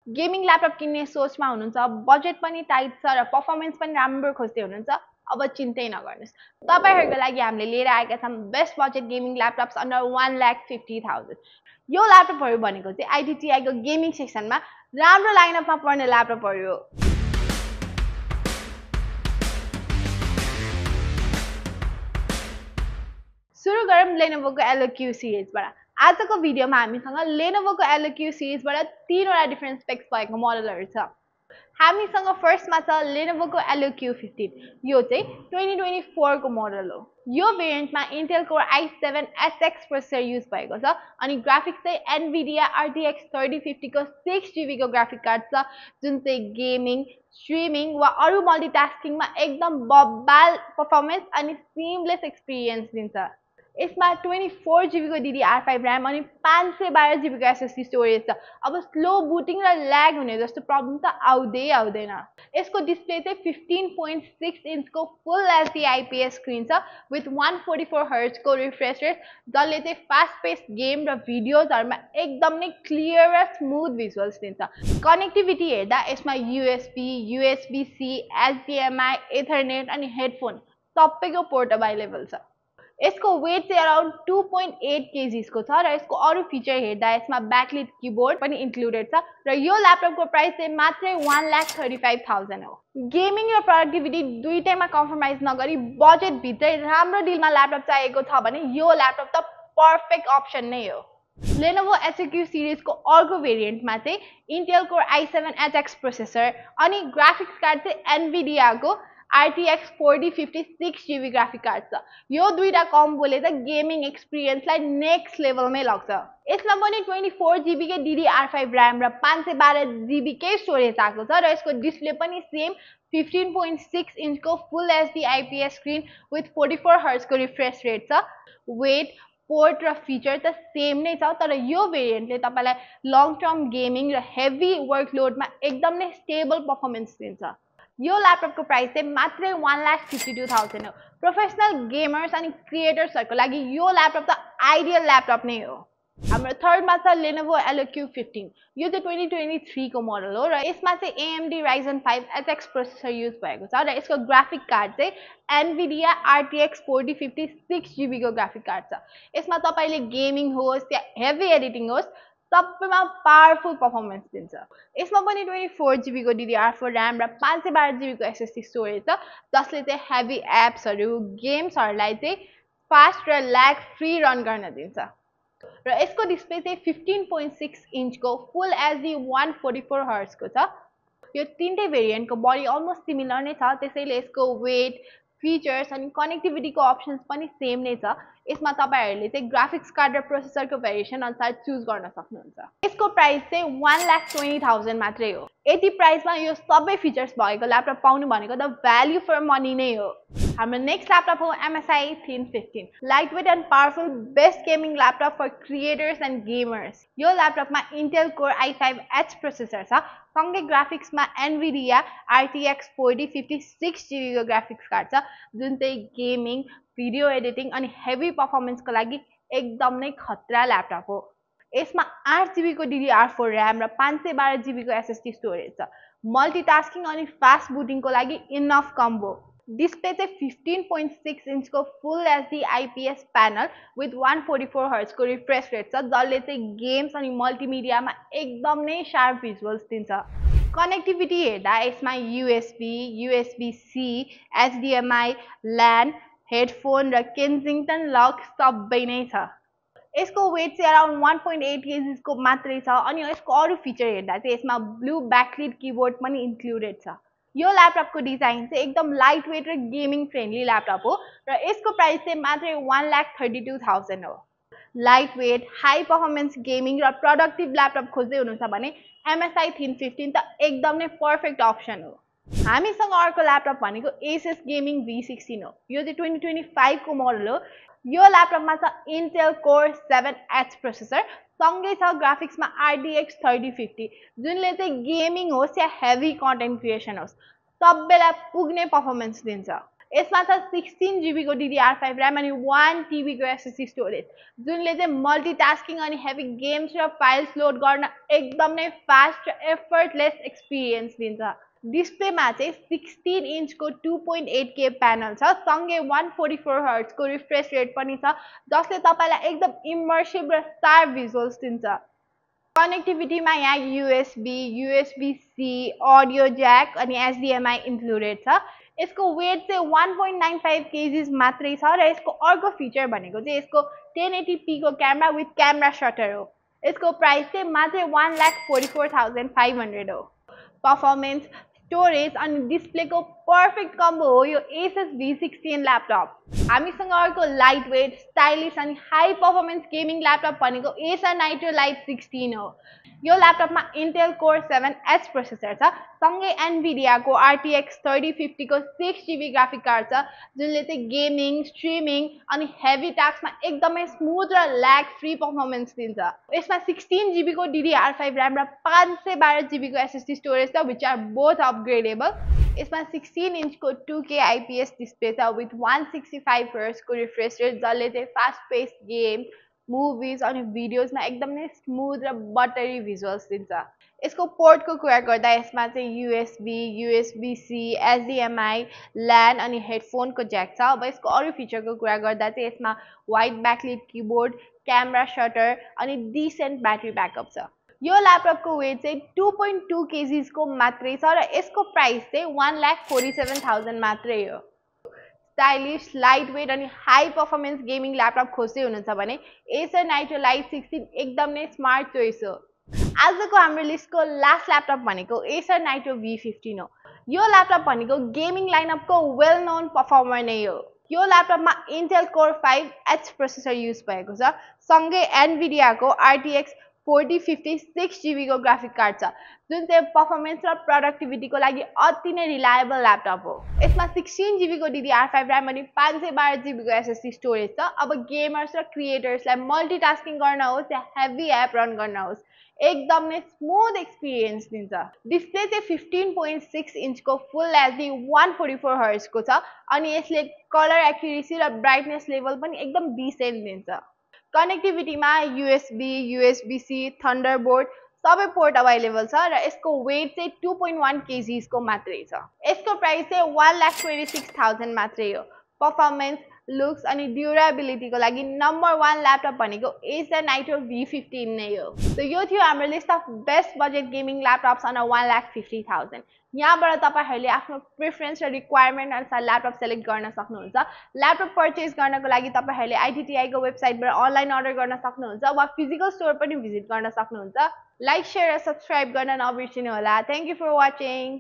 Gaming laptop किन्ने सोचमा हुनुहुन्छ, बजेट पनि टाइट छ र परफर्मेन्स पनि राम्रो खोज्दै हुनुहुन्छ, अब चिन्तै नगर्नुस्। तपाईहरुको लागि हामीले लिएर आएका छौं best budget gaming laptops under 1,50,000। यो ल्यापटपहरु भनेको चाहिँ ITTI को गेमिङ सेक्सनमा राम्रो लाइनअपमा पर्ने ल्यापटपहरु हो। सुरु गरौँ Lenovo को LOQ सिरिजबाट। आजको भिडियोमा हामीसँग Lenovo को LOQ सिरिजबाट तीनवटा डिफरेन्ट स्पेक्स भएको मोडलहरु छ। हामीसँग फर्स्टमा छ Lenovo को LOQ 15। यो चाहिँ 2024 को मोडल हो। यो भेरिएन्टमा Intel Core i7 SX processor use भएको छ अनि ग्राफिक्स चाहिँ Nvidia RTX 3050 को 6GB को ग्राफिक कार्ड छ, जुन चाहिँ गेमिङ, स्ट्रिमिङ वा अरु मल्टिटास्किङमा एकदम बब्बाल परफर्मेन्स अनि सिमलेस एक्सपिरियन्स दिन्छ। यसमा 24GB को DDR5 र्याम अनि 512GB को SSD स्टोरेज छ। अब स्लो बुटिङ र ल्याग हुने जस्तो प्रब्लम त आउँदैन। यसको डिस्प्ले चाहिँ 15.6 इन्चको फुल HD IPS स्क्रिन छ विथ 144Hz को रिफ्रेश रेट, जसले चाहिँ फास्ट पेस गेम र भिडियोजहरुमा एकदम नै क्लियर र स्मुथ भिजुअल्स दिन्छ। कनेक्टिभिटी हेर्दा यसमा USB, USB-C, HDMI, इथरनेट अनि हेडफोन सबैको पोर्ट अभाइलेबल छ। यसको वेट चाहिँ अराउन्ड 2.8 kg को छ र यसको अरु फिचर हेर्दा यसमा ब्याकलिट कीबोर्ड पनि इन्क्लुडेड छ र यो ल्यापटपको प्राइस चाहिँ मात्रै 1,35,000 हो। गेमिङ र प्रोडक्टिभिटी दुईटैमा कम्प्रोमाइज नगरी बजेट भित्रै राम्रो डिलमा ल्यापटप चाहिएको छ भने यो ल्यापटप त पर्फेक्ट अप्सन नै हो। Lenovo SOQ सिरिजको अर्को भेरिएन्टमा चाहिँ Intel Core i7 HX processor अनि ग्राफिक्स कार्ड चाहिँ Nvidia को RTX 4050 6GB ग्राफिक कार्ड छ। यो दुईटा कम्बोले त गेमिङ एक्सपिरियन्सलाई नेक्स्ट लेभलमै लग्छ। यसमा पनि 24GB के DDR5 र्याम र 512GB के स्टोरेज आएको छ र यसको डिस्प्ले पनि सेम 15.6 इन्चको full HD IPS screen with 44Hz को रिफ्रेश रेट छ। वेट, पोर्ट र फिचर त सेम नै छ, तर यो भेरिएन्टले तपाईलाई लङ टर्म गेमिङ र हेभी वर्कलोडमा एकदम नै स्टेबल परफर्मेन्स दिन्छ। यो ल्यापटपको प्राइस चाहिँ मात्रै 1,52,000 हो। प्रोफेसनल गेमर्स अनि क्रिएटर्सहरुको लागि यो ल्यापटप त आइडियल ल्यापटप नै हो। हाम्रो थर्डमा छ Lenovo LOQ 15। यो चाहिँ 2023 को मोडल हो र यसमा चाहिँ AMD Ryzen 5 HX processor use भएको छ र यसको ग्राफिक कार्ड चाहिँ Nvidia RTX 4050 6GB को ग्राफिक कार्ड छ। यसमा तपाईले गेमिङ होस् या हेभी एडिटिङ होस् सबैमा पावरफुल परफर्मेन्स दिन्छ। यसमा पनि 24GB को DDR4 र्याम र 512GB को SSD स्टोरेज छ, जसले चाहिँ हेभी एप्सहरु, गेम्सहरुलाई चाहिँ फास्ट र ल्याग फ्री रन गर्न दिन्छ। र यसको डिस्प्ले चाहिँ 15.6 इन्चको फुल HD 144Hz को छ। यो तीनटै भेरिएन्टको बडी अलमोस्ट सिमिलर नै छ, त्यसैले यसको वेट, फिचर्स अनि कनेक्टिभिटीको अप्सन्स पनि सेम नै छ। यसमा तपाईहरुले चाहिँ ग्राफिक्स कार्ड र प्रोसेसरको भेरिएसन अनुसार चुज गर्न सक्नुहुन्छ। यसको प्राइस चाहिँ 1,20,000 मात्रै हो। यति प्राइसमा यो सबै फिचर्स भएको ल्यापटप पाउनु भनेको त भ्याल्यु फर मनी नै हो। हाम्रो नेक्स्ट ल्यापटप हो MSI Thin 15। Light weight and powerful best gaming laptop for creators and gamers. यो ल्यापटपमा Intel Core i5H प्रोसेसर छ, सँगै ग्राफिक्समा Nvidia RTX 4050 6GB को ग्राफिक्स कार्ड छ, जुन चाहिँ गेमिङ, भिडियो एडिटिङ अनि हेभी परफर्मेन्सको लागि एकदम नै खतरा ल्यापटप हो। यसमा 8GB को DDR4 र्याम र 512GB को SSD स्टोरेज छ। मल्टिटास्किङ अनि फास्ट बुटिङको लागि इनफ कम्बो। डिस्प्ले चाहिँ 15.6 इन्चको full HD IPS panel with 144Hz को रिफ्रेश रेट छ, जसले चाहिँ गेम्स अनि मल्टिमिडियामा एकदम नै शार्प भिजुअल्स दिन्छ। कनेक्टिभिटी हेर्दा यसमा USB, USB-C, HDMI, LAN, headphone र केन्जिङटन लक सबै नै छ। यसको वेट चाहिँ अराउन्ड 1.8 kg को मात्रै छ अनि यसको अरु फिचर हेर्दा चाहिँ यसमा ब्लू ब्याकलिट कीबोर्ड पनि इन्क्लुडेड छ। यो ल्यापटपको डिजाइन चाहिँ एकदम लाइट वेट र गेमिङ फ्रेन्डली ल्यापटप हो र यसको प्राइस चाहिँ मात्रै 1,32,000 हो। Light weight, high performance gaming र प्रोडक्टिभ ल्यापटप खोज्दै हुनुहुन्छ भने MSI Thin 15 त एकदम नै पर्फेक्ट अप्सन हो। हामीसँग अर्को ल्यापटप भनेको Asus Gaming V16 हो। यो चाहिँ 2025 को मोडल हो। यो ल्यापटपमा छ Intel Core 7H प्रोसेसर, सँगै छ ग्राफिक्समा RTX 3050, जुनले चाहिँ गेमिङ होस् या हेभी कन्टेन्ट क्रिएसन होस् सबैलाई पुग्ने परफर्मेन्स दिन्छ। यसमा छ 16 GB को DDR5 RAM अनि 1 TB को SSD स्टोरेज जुनले चाहिँ मल्टिटास्किङ अनि हेभी गेम्स र फाइल्स लोड गर्न एकदमै फास्ट र एफर्टलेस एक्सपिरियन्स दिन्छ डिस्प्लेमा चाहिँ 16 इन्चको 2.8K प्यानल छ सँगै 144 हर्ट्ज को रिफ्रेश रेट पनि छ जसले तपाईलाई एकदम इमर्सिभ र शार्प भिजुअल्स दिन्छ कनेक्टिभिटीमा यहाँ USB, USB-C, अडियो ज्याक अनि HDMI इन्क्लुडेड छ यसको वेट चाहिँ 1.95 kg मात्रै छ र यसको अर्को फिचर भनेको चाहिँ यसको 1080p को क्यामेरा विथ क्यामेरा सटर हो यसको प्राइस चाहिँ मात्रै 1,44,500 हो पर्फर्मेन्स स्टोरेज अनि डिस्प्लेको पर्फेक्ट कम्बो हो यो Asus V16 ल्यापटप हामीसँग अर्को लाइट वेट स्टाइलिस अनि हाई पर्फर्मेन्स गेमिङ ल्यापटप भनेको Acer Nitro Lite 16 हो यो ल्यापटपमा Intel Core 7S प्रोसेसर छ सँगै Nvidia को RTX 3050 को 6GB ग्राफिक कार्ड छ जुनले चाहिँ गेमिङ स्ट्रिमिङ अनि हेभी टास्कमा एकदमै स्मुथ र ल्याग फ्री पर्फर्मेन्स दिन्छ यसमा 16GB को DDR5 RAM र 512GB को SSD स्टोरेज छ which are both upgradable यसमा 16 इन्चको 2K IPS डिस्प्ले छ विथ 165 हर्ट्ज को रिफ्रेश रेट जसले चाहिँ फास्ट पेस गेम मुभिज अनि भिडियोजमा एकदमै स्मुथ र बटरी भिजुअल्स दिन्छ यसको पोर्टको कुरा गर्दा यसमा चाहिँ USB, USB-C, HDMI, LAN अनि हेडफोनको ज्याक छ अब यसको अरु फिचरको कुरा गर्दा चाहिँ यसमा वाइड ब्याकलिट किबोर्ड क्यामेरा सटर अनि डिसेन्ट ब्याट्री ब्याकअप छ यो ल्यापटपको वेट चाहिँ 2.2 kg को मात्रै छ र यसको प्राइस चाहिँ 1,47,000 मात्रै हो स्टाइलिश लाइट वेट अनि हाई पर्फर्मेन्स गेमिङ ल्यापटप खोज्दै हुनुहुन्छ भने Acer Nitro Lite 16 एकदमै स्मार्ट चोइस हो आजको हाम्रो लिस्टको लास्ट ल्यापटप भनेको Acer Nitro V15 हो यो ल्यापटप भनेको गेमिङ लाइनअपको वेल नोन पर्फर्मर नै हो यो ल्यापटपमा Intel Core 5H processor use भएको छ सँगै Nvidia को RTX 4050 6GB को ग्राफिक कार्ड छ जुन चाहिँ पर्फर्मेन्स र प्रोडक्टिभिटीको लागि अति नै रिलायबल ल्यापटप हो यसमा 16GB को DDR5 RAM अनि 512GB को SSD स्टोरेज छ अब गेमर्स र क्रिएटर्सलाई मल्टिटास्किङ गर्न होस् या हेभी एप रन गर्न होस् एकदमै स्मुथ एक्सपिरियन्स दिन्छ डिस्प्ले चाहिँ 15.6 इन्चको फुल HD 144 हर्ट्ज को छ अनि यसले कलर एक्युरेसी र ब्राइटनेस लेभल पनि एकदम डिसेन्ट दिन्छ कनेक्टिभिटीमा USB, USB-C, थन्डरबोल्ट सबै पोर्ट अवेलेबल छ र यसको वेट चाहिँ 2.1 kg को मात्रै छ यसको प्राइस चाहिँ 1,26,000 मात्रै हो पर्फर्मेन्स लुक्स अनि ड्युरेबिलिटीको लागि नम्बर 1 ल्यापटप भनेको Acer Nitro V15 नै हो सो यो थियो हाम्रो list of best budget gaming laptops on 1,50,000 यहाँबाट तपाईहरुले आफ्नो प्रेफरेन्स र रिक्वायरमेन्ट अनुसार ल्यापटप सेलेक्ट गर्न सक्नुहुन्छ ल्यापटप परचेज गर्नको लागि तपाईहरुले ITTI को वेबसाइटबाट अनलाइन अर्डर गर्न सक्नुहुन्छ वा फिजिकल स्टोर पनि भिजिट गर्न सक्नुहुन्छ लाइक शेयर र सब्स्क्राइब गर्न नबिर्सिनु होला थ्यांक यू फर वाचिङ